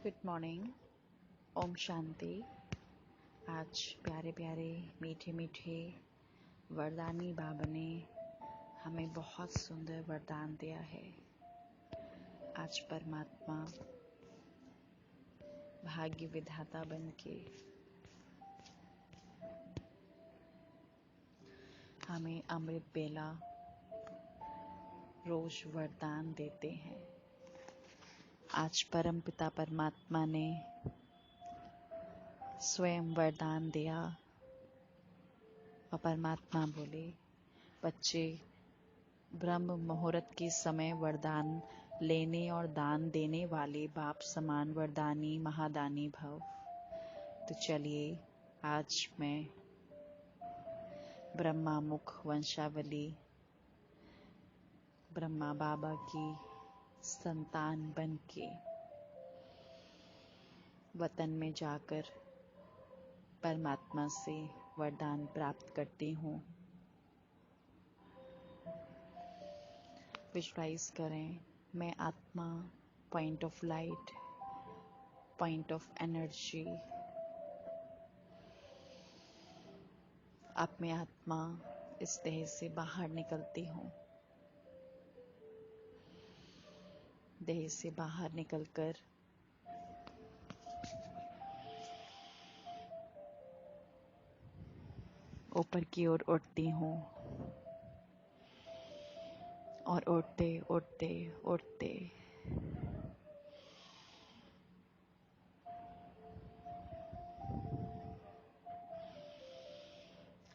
Good morning. Om Shanti. आज प्यारे प्यारे मीठे मीठे वरदानी बाबा ने हमें बहुत सुंदर वरदान दिया है। आज परमात्मा भाग्य विधाता बन के हमें अमृत बेला रोज वरदान देते हैं। आज परमपिता परमात्मा ने स्वयं वरदान दिया और परमात्मा बोले, बच्चे ब्रह्म मुहूर्त के समय वरदान लेने और दान देने वाले बाप समान वरदानी महादानी भव। तो चलिए आज मैं ब्रह्मा मुख वंशावली ब्रह्मा बाबा की संतान बन के वतन में जाकर परमात्मा से वरदान प्राप्त करती हूँ। विजुअलाइज करें, मैं आत्मा, point of light, point of energy. अब मैं आत्मा इस देह से बाहर निकलती हूँ। देह से बाहर निकलकर ऊपर की ओर उड़ती हूँ और उड़ते उड़ते उड़ते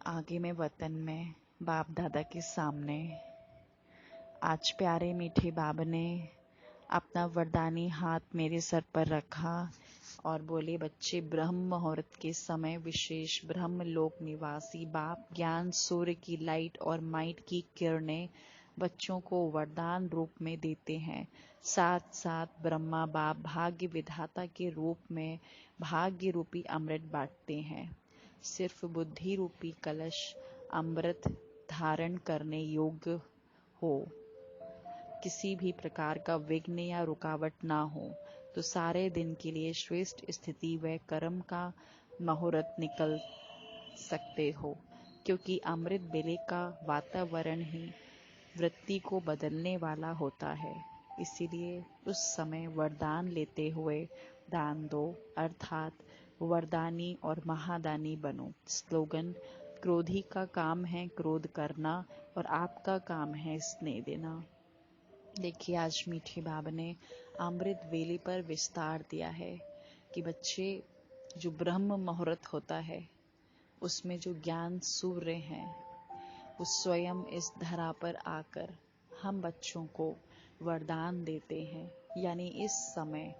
आगे में वतन में बाप दादा के सामने आज प्यारे मीठे बाबा ने अपना वरदानी हाथ मेरे सर पर रखा और बोले, बच्चे ब्रह्म मुहूर्त के समय विशेष ब्रह्म लोक निवासी बाप ज्ञान सूर्य की लाइट और माइट की किरणें बच्चों को वरदान रूप में देते हैं। साथ साथ ब्रह्मा बाप भाग्य विधाता के रूप में भाग्य रूपी अमृत बांटते हैं। सिर्फ बुद्धि रूपी कलश अमृत धारण करने योग्य हो, किसी भी प्रकार का विघ्न या रुकावट ना हो, तो सारे दिन के लिए श्रेष्ठ स्थिति व कर्म का मुहूर्त निकल सकते हो, क्योंकि अमृत बेले का वातावरण ही वृत्ति को बदलने वाला होता है। इसीलिए उस समय वरदान लेते हुए दान दो, अर्थात वरदानी और महादानी बनो। स्लोगन, क्रोधी का काम है क्रोध करना और आपका काम है स्नेह देना। देखिए, आज मीठे बाबा ने अमृत वेले पर विस्तार दिया है कि बच्चे, जो ब्रह्म मुहूर्त होता है उसमें जो ज्ञान सूर्य हैं वो स्वयं इस धरा पर आकर हम बच्चों को वरदान देते हैं। यानी इस समय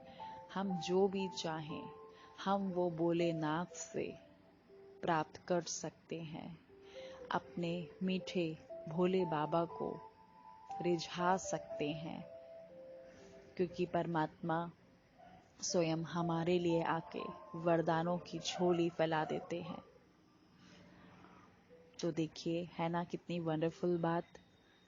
हम जो भी चाहें हम वो बोले नाक से प्राप्त कर सकते हैं। अपने मीठे भोले बाबा को रिझा सकते हैं, क्योंकि परमात्मा स्वयं हमारे लिए आके वरदानों की झोली फैला देते हैं। तो देखिए, है ना कितनी वंडरफुल बात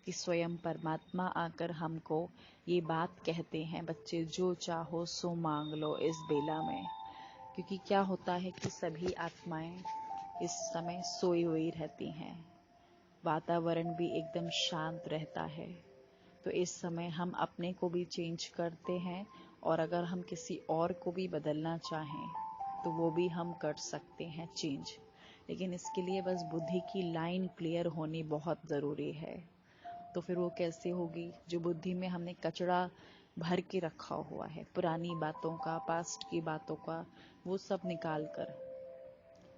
कि स्वयं परमात्मा आकर हमको ये बात कहते हैं, बच्चे जो चाहो सो मांग लो इस बेला में। क्योंकि क्या होता है कि सभी आत्माएं इस समय सोई हुई रहती हैं, वातावरण भी एकदम शांत रहता है। तो इस समय हम अपने को भी चेंज करते हैं और अगर हम किसी और को भी बदलना चाहें तो वो भी हम कर सकते हैं चेंज। लेकिन इसके लिए बस बुद्धि की लाइन क्लियर होनी बहुत ज़रूरी है। तो फिर वो कैसे होगी? जो बुद्धि में हमने कचरा भर के रखा हुआ है, पुरानी बातों का, पास्ट की बातों का, वो सब निकाल कर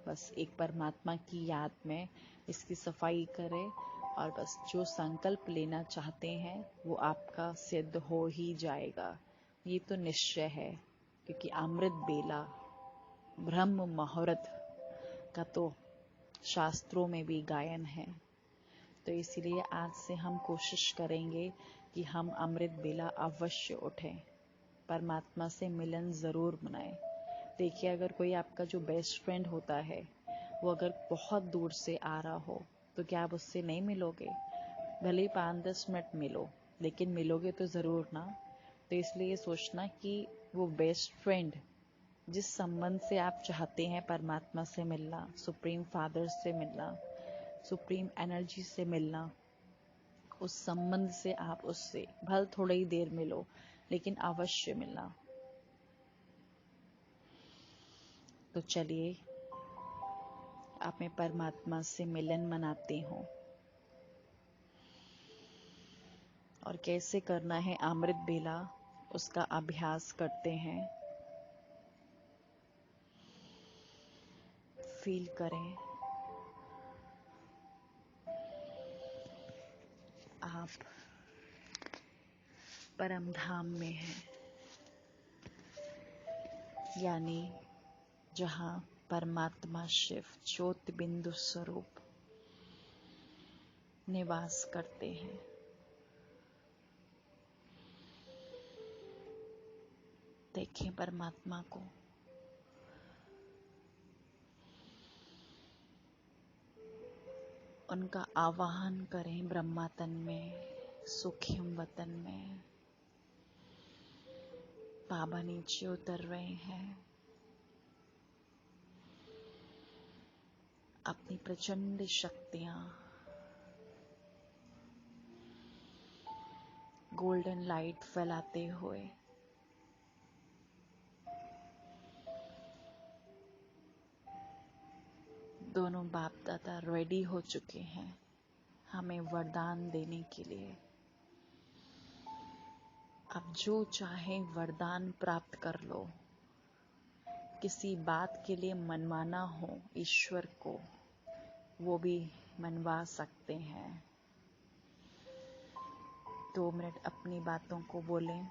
बस एक परमात्मा की याद में इसकी सफाई करें और बस जो संकल्प लेना चाहते हैं वो आपका सिद्ध हो ही जाएगा। ये तो निश्चय है, क्योंकि अमृत बेला ब्रह्म मुहूर्त का तो शास्त्रों में भी गायन है। तो इसीलिए आज से हम कोशिश करेंगे कि हम अमृत बेला अवश्य उठें, परमात्मा से मिलन ज़रूर मनाएं। देखिए, अगर कोई आपका जो बेस्ट फ्रेंड होता है वो अगर बहुत दूर से आ रहा हो तो क्या आप उससे नहीं मिलोगे? भले ही 5-10 मिनट मिलो, लेकिन मिलोगे तो ज़रूर ना। तो इसलिए सोचना कि वो बेस्ट फ्रेंड जिस संबंध से आप चाहते हैं परमात्मा से मिलना, सुप्रीम फादर से मिलना, सुप्रीम एनर्जी से मिलना, उस संबंध से आप उससे भले थोड़ी ही देर मिलो लेकिन अवश्य मिलना। तो चलिए आप मैं परमात्मा से मिलन मनाती हूँ। और कैसे करना है अमृत बेला, उसका अभ्यास करते हैं। फील करें आप परम धाम में हैं, यानी जहाँ परमात्मा शिव ज्योति बिंदु स्वरूप निवास करते हैं। देखें परमात्मा को, उनका आवाहन करें ब्रह्मा तन में, सूक्ष्म वतन में। बाबा नीचे उतर रहे हैं, अपनी प्रचंड शक्तियां गोल्डन लाइट फैलाते हुए दोनों बाप दादा रेडी हो चुके हैं हमें वरदान देने के लिए। अब जो चाहे वरदान प्राप्त कर लो। किसी बात के लिए मनवाना हो ईश्वर को, वो भी मनवा सकते हैं। 2 मिनट अपनी बातों को बोलें।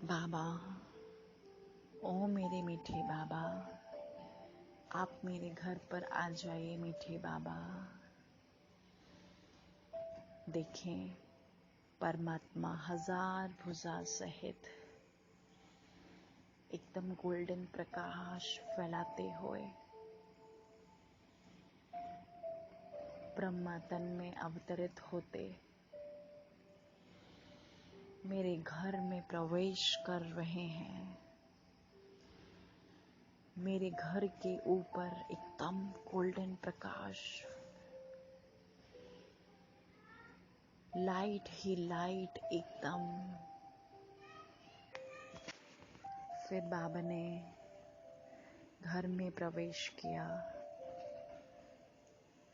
बाबा, ओ मेरे मीठे बाबा, आप मेरे घर पर आ जाइए मीठे बाबा। देखें परमात्मा हजार भुजा सहित एकदम गोल्डन प्रकाश फैलाते हुए ब्रह्मा तन में अवतरित होते मेरे घर में प्रवेश कर रहे हैं। मेरे घर के ऊपर एकदम गोल्डन प्रकाश, लाइट ही लाइट एकदम। फिर बाबा ने घर में प्रवेश किया।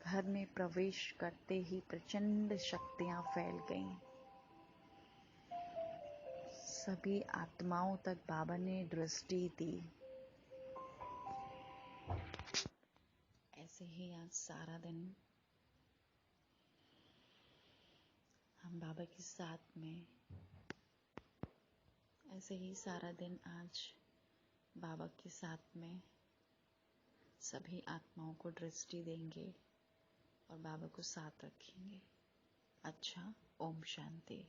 घर में प्रवेश करते ही प्रचंड शक्तियां फैल गईं। सभी आत्माओं तक बाबा ने दृष्टि दी। ऐसे ही आज सारा दिन हम बाबा के साथ में, ऐसे ही सारा दिन आज बाबा के साथ में सभी आत्माओं को दृष्टि देंगे और बाबा को साथ रखेंगे। अच्छा, ओम शांति।